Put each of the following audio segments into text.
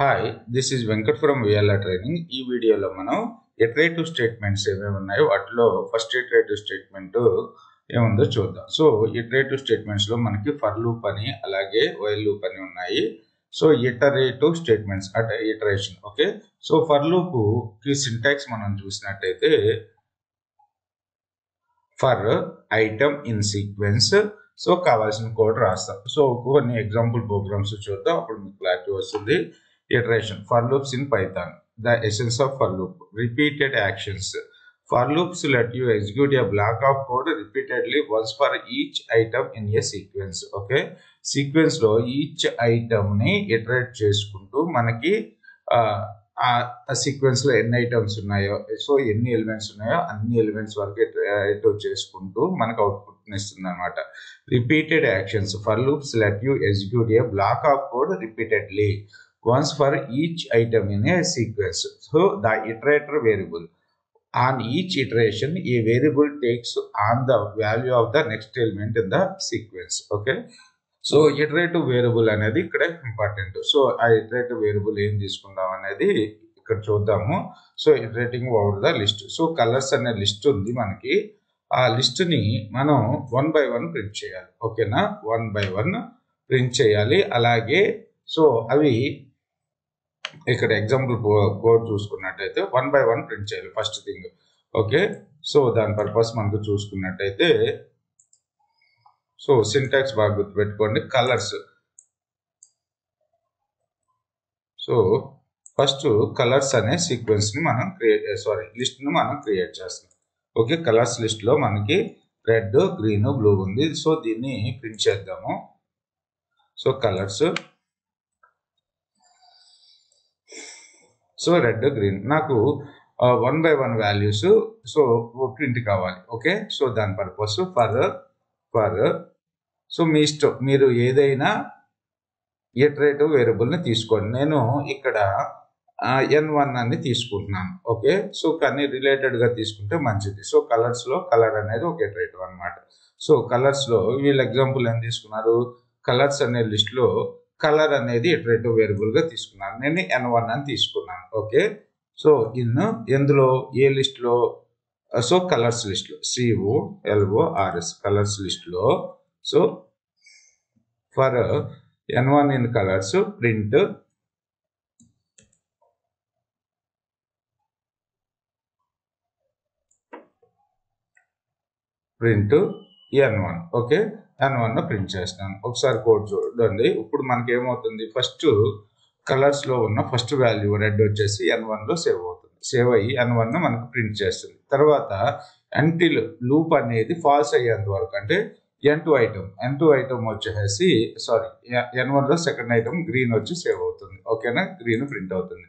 Hi this is Venkat from VLR training. ఈ వీడియోలో మనం ఇటరేటివ్ స్టేట్మెంట్స్ ఏమేమి ఉన్నాయో వాటిలో ఫస్ట్ ఇటరేటివ్ స్టేట్మెంట్ ఏముందో చూద్దాం. సో ఇటరేటివ్ స్టేట్మెంట్స్లో మనకి ఫర్ లూప్ అని అలాగే వైల్ లూప్ అని ఉన్నాయి. సో ఇటరేటివ్ స్టేట్మెంట్స్ అంటే iteration. Okay, so for loop కి సింటాక్స్ మనం చూసినట్టయితే for item in sequence. So కావాల్సిన కోడ్ రాస్తాం. సో కొన్ని ఎగ్జాంపుల్ ప్రోగ్రామ్స్ చూద్దాం, అప్పుడు మీకు క్లారిటీ వస్తుంది. Iteration. For loops in Python. The essence of for loop. Repeated actions. For loops let you execute a block of code repeatedly once for each item in a sequence. Okay. Sequence లో each item ని iterate చేసుకుంటూ మనకి ఆ sequence లో ఎన్ని items ఉన్నాయో, so ఎన్ని elements ఉన్నాయో అన్ని ఎలిమెంట్స్ వరకు ఇటరేట్ చేసుకుంటూ మనకు అవుట్పుట్ ఇస్తుంది అనమాట. Repeated actions. For loops let you execute A black of code repeatedly once for each item in a sequence. So the iterator variable. On each iteration, a variable takes on the value of the next element in the sequence. Okay. So iterative variable అనేది ఇక్కడ important. So ఆ iterative variable ఏం తీసుకుందాం అనేది ఇక్కడ చూద్దాము. So iterating over the list. So colours అనే list ఉంది మనకి. ఆ లిస్ట్ ని మనం 1 by 1 ప్రింట్ చేయాలి. ఓకేనా, 1 by 1 ప్రింట్ చేయాలి. అలాగే సో అవి ఇక్కడ ఎగ్జాంపుల్ కోడ్ చూసుకున్నట్టయితే 1 by 1 ప్రింట్ చేయాలి ఫస్ట్ థింగ్. ఓకే, సో దాని పర్పస్ మనకు చూసుకున్నట్టయితే సో సింటాక్స్ బాగా గుర్తుపెట్టుకోండి. కలర్స్. సో ఫస్ట్ కలర్స్ అనే సీక్వెన్స్ ని మనం లిస్ట్ ని మనం క్రియేట్ చేస్తాం. ఓకే, కలర్స్ లిస్ట్ లో మనకి రెడ్, గ్రీన్, బ్లూ ఉంది. సో దీన్ని ప్రింట్ చేద్దాము. So colours. So red, green నాకు 1 by 1 వాల్యూస్ సో ప్రింట్ కావాలి. ఓకే, సో దాని పర్పస్ ఫర్ సో మీ ఇష్టం, మీరు ఏదైనా ఇటరేటివ్ వేరియబుల్ని తీసుకోండి. నేను ఇక్కడ n1 అని తీసుకుంటున్నాను. ఓకే, సో కానీ రిలేటెడ్గా తీసుకుంటే మంచిది. సో కలర్స్లో కలర్ అనేది ఒక ఇటరేటివ్ అనమాట. సో కలర్స్లో వీళ్ళు ఎగ్జాంపుల్ ఏం తీసుకున్నారు, కలర్స్ అనే లిస్ట్లో కలర్ అనేది ఇటరేటివ్ వేరియబుల్ గా తీసుకున్నాను. నేను n1 అని తీసుకున్నాను. ఓకే, సో ఎందులో ఏ లిస్ట్ లో, సో కలర్స్ లిస్ట్ లో COLORS కలర్స్ లిస్ట్ లో so for n1 in colours print n1. Okay, n1 print చేస్తాను. ఒకసారి కోడ్ చూడండి. ఇప్పుడు మనకి ఏమవుతుంది, ఫస్ట్ కలర్స్ లో ఉన్న ఫస్ట్ వాల్యూ రెడ్ వచ్చేసి n1 లో సేవ్ అవుతుంది. సేవ్ అయ్యి n1 మనకు ప్రింట్ చేస్తుంది. తర్వాత అంటిల్ లూప్ అనేది ఫాల్స్ అయ్యేంత వరకు, అంటే n2 ఐటమ్ వచ్చేసి n1 లో సెకండ్ ఐటమ్ గ్రీన్ వచ్చి సేవ్ అవుతుంది. ఓకేనా, గ్రీన్ ప్రింట్ అవుతుంది.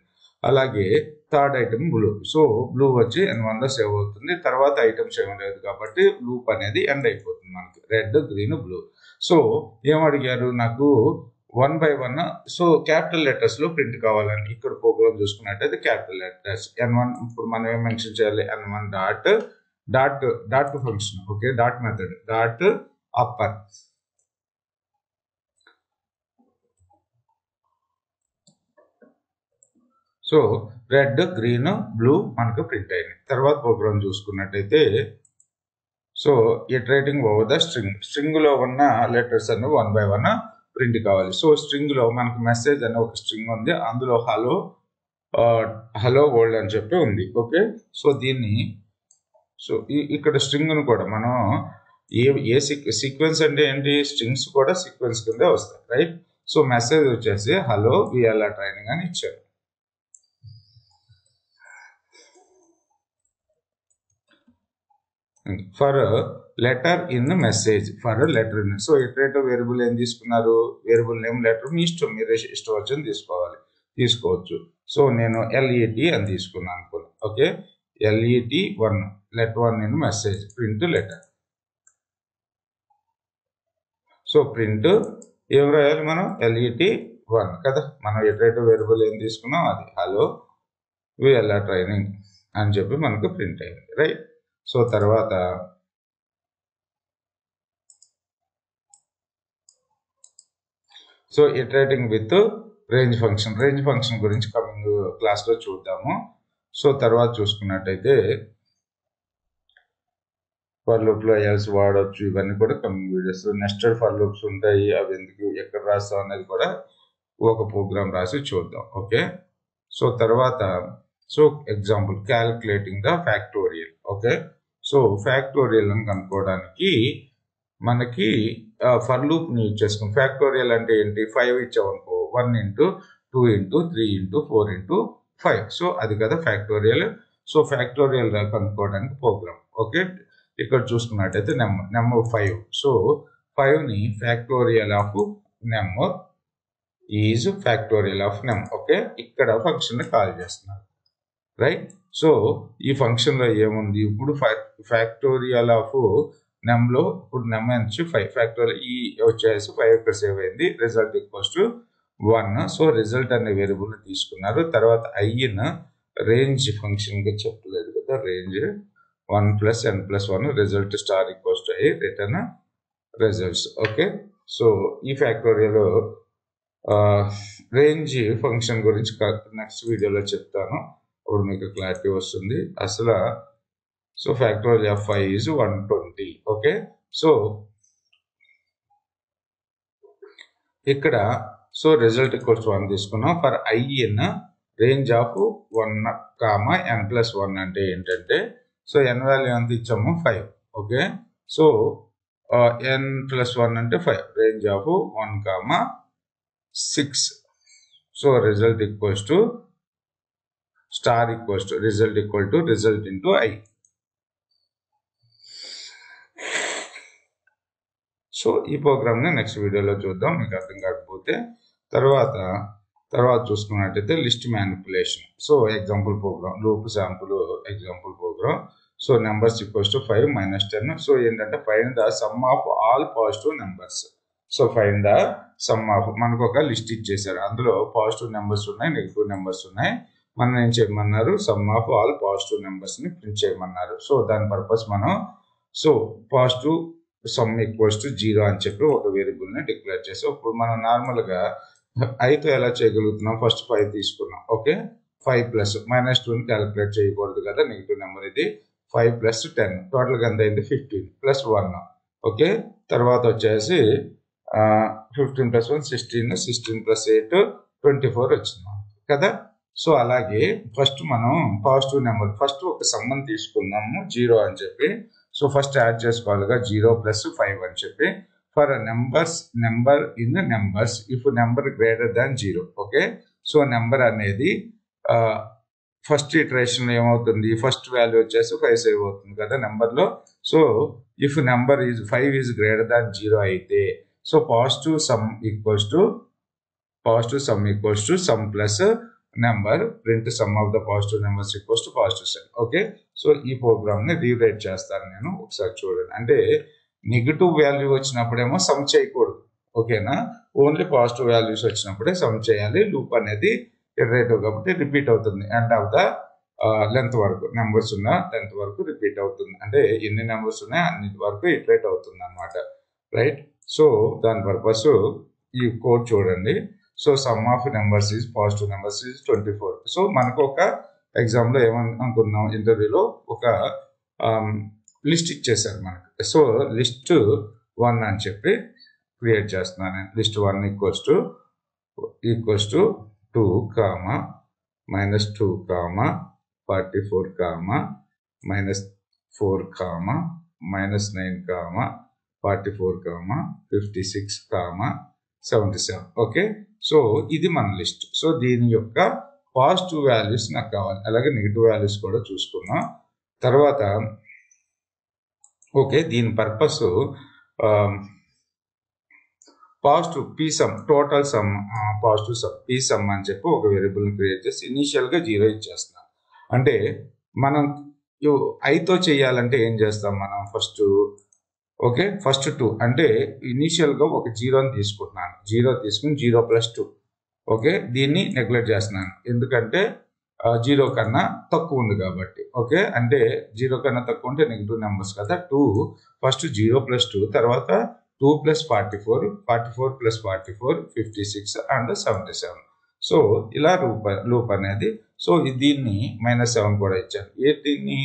అలాగే third item blue. So blue వచ్చి n1 లో సేవ్ అవుతుంది. తర్వాత ఐటమ్స్ ఏమీ లేదు కాబట్టి లూప్ అనేది ఎండ్ అయిపోతుంది మనకి. Red, green, blue. సో ఏమడిగారు నాకు 1 by 1 సో క్యాపిటల్ లెటర్స్ లో ప్రింట్ కావాలని ఇక్కడ ప్రోగ్రామ్ చూసుకున్నట్టయితే క్యాపిటల్ లెటర్స్ n1. ఇప్పుడు మనం ఏం మెన్షన్ చేయాలి, n1 dot function. Okay, dot method dot upper. So red, green, blue మనకు ప్రింట్ అయింది. తర్వాత ప్రోగ్రామ్ చూసుకున్నట్టయితే so iterating over the string లో ఉన్న లెటర్స్ అన్ని 1 by 1 ప్రింట్ కావాలి. సో స్ట్రింగ్ లో మనకు మెసేజ్ అనే ఒక స్ట్రింగ్ ఉంది, అందులో హలో వరల్డ్ అని చెప్పి ఉంది. ఓకే, సో దీన్ని సో ఇక్కడ స్ట్రింగ్ ను కూడా మనం ఏ సీక్వెన్స్ అంటే ఏంటి, స్ట్రింగ్స్ కూడా సీక్వెన్స్ కింద వస్తాయి, రైట్. సో మెసేజ్ వచ్చేసి హలో విఎల్ఆర్ ట్రైనింగ్ అని ఇచ్చారు. For letter in message, for letter in. So iterative variable ఏం తీసుకున్నారు, వేరియబుల్ నేమ్ లెటర్ మీ ఇష్టం, మీరు ఇష్టం వచ్చని తీసుకోవచ్చు. సో నేను LET అని తీసుకున్నాను అనుకోండి. Okay, LET1 let1 in message print letter. So print ఏం రాయాలి మనం, LET1 కదా. మనం ఇటరేటివ్ వేరియబుల్ ఏం తీసుకున్నాం అది హలో విఎల్ఆర్ ట్రైనింగ్ అని చెప్పి మనకు ప్రింట్ అయింది, రైట్. సో తర్వాత so iterating with range function గురించి కమింగ్ క్లాస్లో చూద్దాము. సో తర్వాత చూసుకున్నట్టయితే ఫర్ లూప్లో ఎల్స్ వాడవచ్చు, ఇవన్నీ కూడా coming videos. Nested for loops ఉంటాయి, అవి ఎందుకు ఎక్కడ రాస్తాం అనేది కూడా ఒక ప్రోగ్రామ్ రాసి చూద్దాం. ఓకే, సో తర్వాత example calculating the factorial. Okay, so factorial అని కనుక్కోవడానికి మనకి ఫర్ లూప్ని యూజ్ చేసుకుని ఫ్యాక్టోరియల్ అంటే ఏంటి, 5 ఇచ్చామనుకో 1 into 2 into 3 into 4 into 5. So అది కదా ఫ్యాక్టోరియల్. సో ఫ్యాక్టోరియల్ కనుక్కోవడానికి ప్రోగ్రామ్. ఓకే, ఇక్కడ చూసుకున్నట్టయితే నెంబర్ 5. సో 5ని factorial of number is factorial of number. Okay, ఇక్కడ ఫంక్షన్ కాల్ చేస్తున్నారు, రైట్. సో ఈ ఫంక్షన్లో ఏముంది, ఇప్పుడు ఫ్యాక్టోరియల్ ఆఫ్ నెంలో ఇప్పుడు నెమ్ నుంచి 5 ఫ్యాక్టోరియల్ ఈ వచ్చేసి 5 ఇక్కడ సేవ్ అయింది. Result equals to 1. So result అనే వేరియబుల్ని తీసుకున్నారు. తర్వాత ఐని రేంజ్ ఫంక్షన్గా చెప్పలేదు కదా, range 1 + n + 1 result star equals to I return results. Okay, so ఈ ఫ్యాక్టోరియల్ రేంజ్ ఫంక్షన్ గురించి నెక్స్ట్ వీడియోలో చెప్తాను, అప్పుడు మీకు క్లారిటీ వస్తుంది అసలు. So factorial of 5 is 120. Okay, so ఇక్కడ సో రిజల్ట్ ఈక్వల్స్ 1 తీసుకున్నాం. For I in range of 1, n + 1 అంటే ఏంటంటే, సో n వాల్యూ ఎంత ఇచ్చాము 5. ఓకే, సో n + 1 అంటే 5, range of 1, 6. So result equals to star equals to result equal to result into I. So ఈ ప్రోగ్రామ్ని next వీడియోలో చూద్దాం, మీకు అర్థం కాకపోతే. తర్వాత చూసుకున్నట్టయితే list manipulation. So example program, loop sample example program. So numbers equals to 5 - 10. So ఏంటంటే find the sum of all positive numbers. So find the sum of, మనకు ఒక లిస్ట్ ఇచ్చేసారు, అందులో పాజిటివ్ నెంబర్స్ ఉన్నాయి, నెగిటివ్ నెంబర్స్ ఉన్నాయి. మనం ఏం చేయమన్నారు, సమ్ ఆఫ్ ఆల్ పాజిటివ్ నెంబర్స్ని ప్రింట్ చేయమన్నారు. సో దాని పర్పస్ మనం so positive sum equals to 0 అని చెప్పి ఒక వేరియబుల్ని డిక్లేర్ చేసాం. ఇప్పుడు మనం నార్మల్గా ఐతో ఎలా చేయగలుగుతున్నాం, ఫస్ట్ 5 తీసుకున్నాం. ఓకే, 5 + -2ని క్యాలిక్యులేట్ చేయకూడదు కదా, నెగిటివ్ నెంబర్ ఇది. 5 + 10 టోటల్గా ఎంత అయింది 15 + 1. ఓకే, తర్వాత వచ్చేసి 15 + 1 16, 16 + 8 24 వచ్చింది కదా. సో అలాగే ఫస్ట్ మనం పాజిటివ్ నెంబర్ ఫస్ట్ ఒక సమ్మని తీసుకున్నాము 0 అని చెప్పి. సో ఫస్ట్ యాడ్ చేసుకోవాలిగా 0 + 5 అని చెప్పి. For number in numbers if number greater than 0. Okay, so number అనేది ఫస్ట్ ఇటరేషన్ ఏమవుతుంది, ఫస్ట్ వాల్యూ వచ్చేసి 5 సేవ్ అవుతుంది కదా నెంబర్లో. So if number 5 is greater than 0 అయితే, so positive sum equals to sum plus number, print some of the positive numbers equals to positive some. Okay, so ఈ ప్రోగ్రామ్ని rewrite చేస్తాను నేను, ఒకసారి చూడండి. అంటే నెగిటివ్ వాల్యూ వచ్చినప్పుడేమో సమ్ చేయకూడదు, ఓకేనా, ఓన్లీ పాజిటివ్ వాల్యూస్ వచ్చినప్పుడే సమ్ చేయాలి. లూప్ అనేది ఇటరేటివ్ కాబట్టి రిపీట్ అవుతుంది, ఎండ్ ఆఫ్ ద లెంత్ వరకు, నెంబర్స్ ఉన్న లెంత్ వరకు రిపీట్ అవుతుంది. అంటే ఎన్ని నెంబర్స్ ఉన్నాయో అన్నిటి వరకు ఇటరేట్ అవుతుంది అనమాట, రైట్. సో దాని పర్పస్ ఈ కోడ్ చూడండి. So some of numbers is positive numbers is 24. So మనకు ఒక ఎగ్జామ్లో ఏమనుకున్నాం, ఇంటర్వ్యూలో ఒక లిస్ట్ ఇచ్చేసారు మనకు. సో లిస్ట్ 1 అని చెప్పి క్రియేట్ చేస్తున్నాను నేను. List 1 equals to -2, -2, -44, -4, -9, -44, 56, 77. Okay, so ఇది మన లిస్ట్. సో దీని యొక్క పాజిటివ్ వాల్యూస్ నాకు కావాలి, అలాగే నెగిటివ్ వాల్యూస్ కూడా చూసుకున్నాం. తర్వాత ఓకే, దీని purpose positive psum, total sum, positive sum psum అని చెప్పి ఒక వేరియబుల్ని క్రియేట్ చేసి ఇనీషియల్గా 0 ఇచ్చేస్తున్నాం. అంటే మనం ఐతో చేయాలంటే ఏం చేస్తాం మనం, ఫస్ట్ 2 అంటే ఇనీషియల్గా ఒక 0ని తీసుకుంటున్నాను, 0 తీసుకుని 0 + 2. ఓకే, దీన్ని నెగ్లెక్ట్ చేస్తున్నాను ఎందుకంటే 0 కన్నా తక్కువ ఉంది కాబట్టి. ఓకే, అంటే 0 కన్నా తక్కువ ఉంటే నెగిటివ్ నెంబర్స్ కదా. 2 ఫస్ట్ 0 + 2, తర్వాత 2 + 44, 44 + 44, 56 and 77. సో ఇలా లూప్ అనేది సో దీన్ని -7 కూడా ఇచ్చాను దీన్ని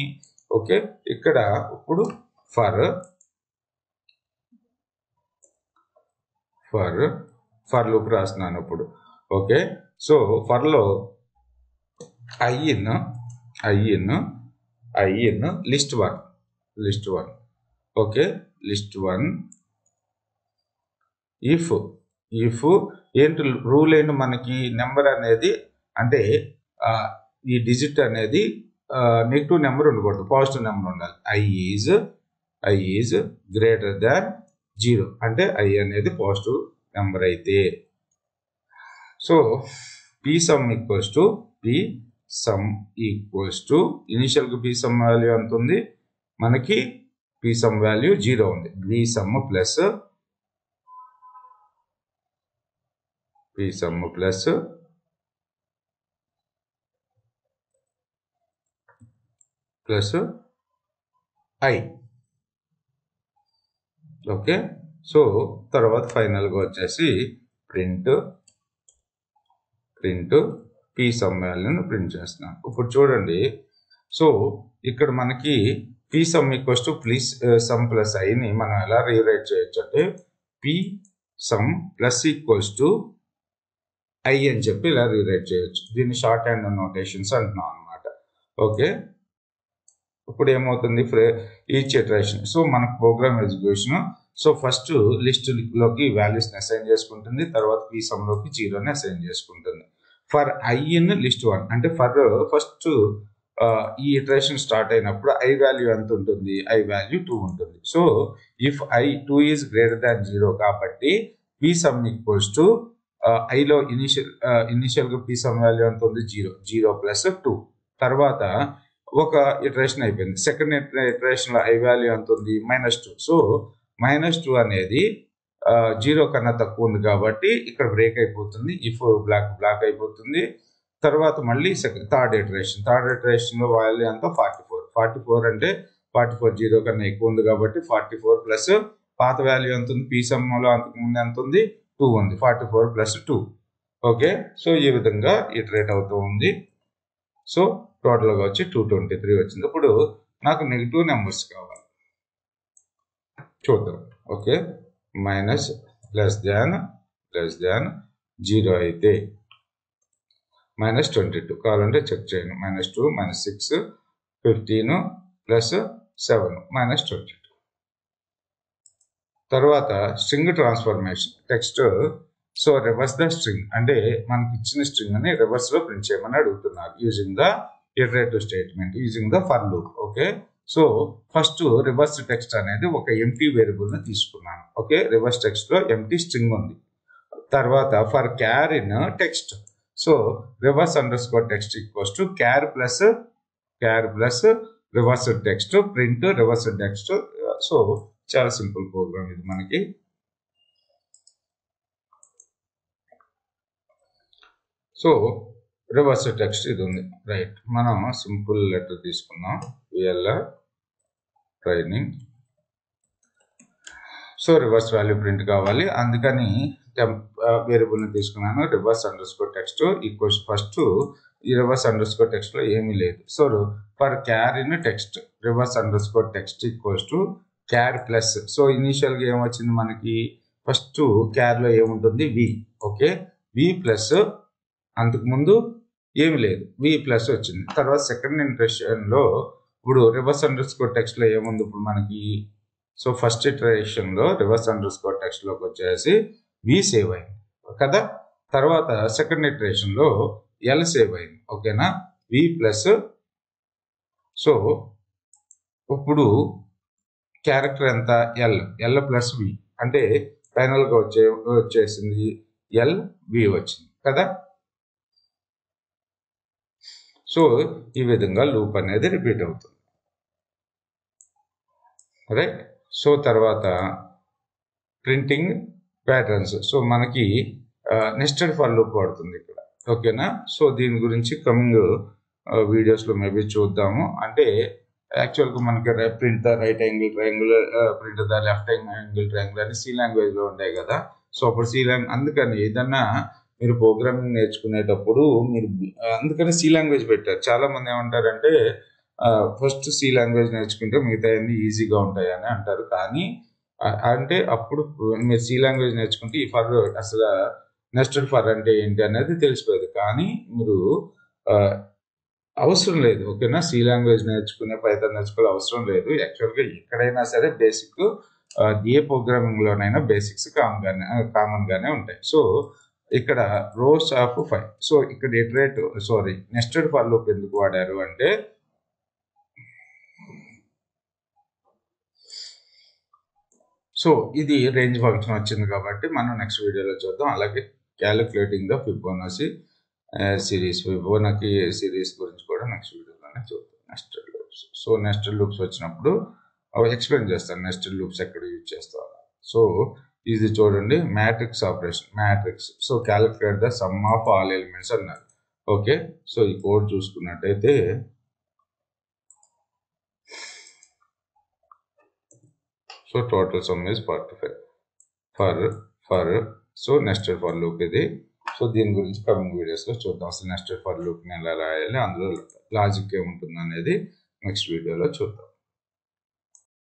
ఓకే ఇక్కడ ఇప్పుడు ఫర్ లూప్ రాస్తున్నాను ఇప్పుడు ఓకే సో ఫర్లో in list 1 okay list 1 if ఏంటి రూల్ ఏంటి మనకి నెంబర్ అనేది అంటే ఈ డిజిట్ అనేది నెగిటివ్ నెంబర్ ఉండకూడదు పాజిటివ్ నెంబర్ ఉండాలి ఐ ఈజ్ గ్రేటర్ దాన్ 0 అంటే ఐ అనేది పాజిటివ్ నెంబర్ అయితే so psum equals to initial గా psum వాల్యూ ఎంత ఉంది మనకి psum వాల్యూ 0 ఉంది psum plus I okay so తర్వాత ఫైనల్ గా వచ్చేసి ప్రింట్ psum వాల్యూను ప్రింట్ చేస్తున్నాం ఇప్పుడు చూడండి సో ఇక్కడ మనకి psum equals to sum plus ఐని మనం ఎలా రీరైట్ చేయొచ్చు అంటే psum plus equals to I అని చెప్పి ఇలా రీరైట్ చేయొచ్చు దీన్ని షార్ట్ హ్యాండ్ నోటేషన్స్ అంటున్నాం అనమాట ఓకే ఇప్పుడు ఏమవుతుంది ఈచ్ ఇటరేషన్ సో మన program execution so first list లోకి వాల్యూస్ అసైన్ చేసుకుంటుంది తర్వాత psum లోకి 0ని అసైన్ చేసుకుంటుంది ఫర్ ఐ ఇన్ లిస్ట్ 1 అంటే ఫస్ట్ ఈ ఇటరేషన్ స్టార్ట్ అయినప్పుడు ఐ వాల్యూ ఎంత ఉంటుంది ఐ వాల్యూ 2 ఉంటుంది so if I 2 is greater than 0 కాబట్టి psum ఈక్వల్స్ టు ఐలో ఇనిషియల్ గా psum వాల్యూ ఎంత ఉంది 0 ప్లస్ 2 తర్వాత ఒక ఇటరేషన్ అయిపోయింది సెకండ్ ఇటరేషన్ లో ఐ వాల్యూ ఎంత ఉంది -2 సో -2 అనేది 0 కన్నా తక్కువ ఉంది కాబట్టి ఇక్కడ బ్రేక్ అయిపోతుంది ఇఫ్ బ్లాక్ అయిపోతుంది తర్వాత మళ్ళీ థర్డ్ ఇటరేషన్ లో వాల్యూ ఎంత 44 అంటే 44 0 కన్నా ఎక్కువ ఉంది కాబట్టి 44 ప్లస్ పాత వాల్యూ ఎంత ఉంది psum లో అంతకుముందు ఎంత ఉంది 2 ఉంది 44 ప్లస్ 2 ఓకే సో ఈ విధంగా ఇటరేట్ అవుతూ ఉంది సో టోటల్ గా వచ్చి 223 వచ్చింది ఇప్పుడు నాకు నెగిటివ్ నెంబర్స్ కావాలి చూద్దాం ఓకే లెస్ దాన్ 0 అయితే -22 కావాలంటే చెక్ చేయండి -2 -6 15 ప్లస్ 7 -22 తర్వాత string transformation text so reverse the string అంటే మనకి ఇచ్చిన స్ట్రింగ్ అని రివర్స్ లో ప్రింట్ చేయమని అడుగుతున్నారు using the iterative statement using the for loop okay so first reverse text అనేది ఒక ఎంటీ వేరియబుల్ ని తీసుకున్నాను ఓకే రివర్స్ టెక్స్ట్ లో ఎంటీ స్ట్రింగ్ ఉంది తర్వాత for char in text so reverse underscore text equals to char plus reverse text print reverse text so చాలా simple program ఇది మనకి సో రివర్స్ టెక్స్ట్ ఇది ఉంది రైట్ మనం సింపుల్ లెటర్ తీసుకున్నాం VLR training so reverse value print కావాలి అందుకని variable ని తీసుకున్నాను reverse underscore text equals first ఈ రివర్స్ అండర్స్కోర్ టెక్స్ట్ లో ఏమీ లేదు so for char in text reverse underscore text equals to char plus so initial గా ఏమొచ్చింది మనకి ఫస్ట్ క్యార్ లో ఏముంటుంది వి ఓకే వి ప్లస్ అంతకుముందు ఏమి లేదు వి ప్లస్ వచ్చింది తర్వాత సెకండ్ ఇటరేషన్ లో ఇప్పుడు రివర్స్ అండర్స్కోర్ టెక్స్ట్ లో ఏముంది ఇప్పుడు మనకి సో ఫస్ట్ ఇటరేషన్ లో రివర్స్ అండర్స్కోర్ టెక్స్ట్ లోకి వచ్చేసి వి సేవ్ అయింది కదా తర్వాత సెకండ్ ఇటరేషన్ లో ఎల్ సేవ్ అయింది ఓకేనా వి ప్లస్ సో ఇప్పుడు క్యారెక్టర్ ఎంత ఎల్ ప్లస్ వి అంటే ఫైనల్ గా వచ్చేసింది ఎల్ వి వచ్చింది కదా సో ఈ విధంగా లూప్ అనేది రిపీట్ అవుతుంది రైట్ సో తర్వాత ప్రింటింగ్ ప్యాటర్న్స్ సో మనకి నెస్టెడ్ ఫర్ లూప్ వాడుతుంది ఇక్కడ ఓకేనా సో దీని గురించి కమింగ్ వీడియోస్ లో మేబీ చూద్దాము అంటే యాక్చువల్ గా మనకి print the right angle triangle print the left angle triangle అని సి లాంగ్వేజ్ లో ఉంటాయి కదా సో అప్పుడు సి లాంగ్వేజ్ అందుకని ఏదన్నా మీరు ప్రోగ్రామింగ్ నేర్చుకునేటప్పుడు మీరు అందుకని సి లాంగ్వేజ్ పెట్టారు. చాలా మంది ఏమంటారంటే ఫస్ట్ సి లాంగ్వేజ్ నేర్చుకుంటే మిగతా అన్ని ఈజీగా ఉంటాయి అని అంటారు. కానీ అంటే అప్పుడు మీరు సి లాంగ్వేజ్ నేర్చుకుంటే ఈ ఫర్ అసలు నెస్టెడ్ ఫర్ అంటే ఏంటి అనేది తెలిసిపోయేది. కానీ మీరు అవసరం లేదు. ఓకేనా, సి లాంగ్వేజ్ నేర్చుకునే పైథాన్ నేర్చుకోవాలి అవసరం లేదు. యాక్చువల్గా ఎక్కడైనా సరే బేసిక్ ఏ ప్రోగ్రామింగ్ లోనైనా బేసిక్స్ కామన్ గానే ఉంటాయి. సో ఇక్కడ రోస్ ఆఫ్ 5. సో ఇక్కడ నెస్టెడ్ ఫర్ లూప్ ఎందుకు వాడారు అంటే సో ఇది రేంజ్ ఫంక్షన్ వచ్చింది కాబట్టి మనం నెక్స్ట్ వీడియోలో చూద్దాం. అలాగే calculating the Fibonacci series, Fibonacci series గురించి కూడా నెక్స్ట్ వీడియోలోనే చూద్దాం. Nested loops. So nested loops వచ్చినప్పుడు అవి ఎక్స్ప్లెయిన్ చేస్తాను. నెస్టెడ్ లూప్స్ ఎక్కడ యూజ్ చేస్తాం. సో ఇది చూడండి, matrix operation, matrix. So calculate the sum of all elements అన్నారు. ఓకే, సో ఈ కోడ్ చూసుకున్నట్టయితే so total some is 45 for so nested for loop ఇది. సో దీని గురించి కమింగ్ వీడియోస్లో చూద్దాం. అసలు నెస్టెడ్ ఫర్ లూప్ని ఎలా రాయాలి, అందులో లాజిక్ ఏముంటుంది అనేది నెక్స్ట్ వీడియోలో చూద్దాం.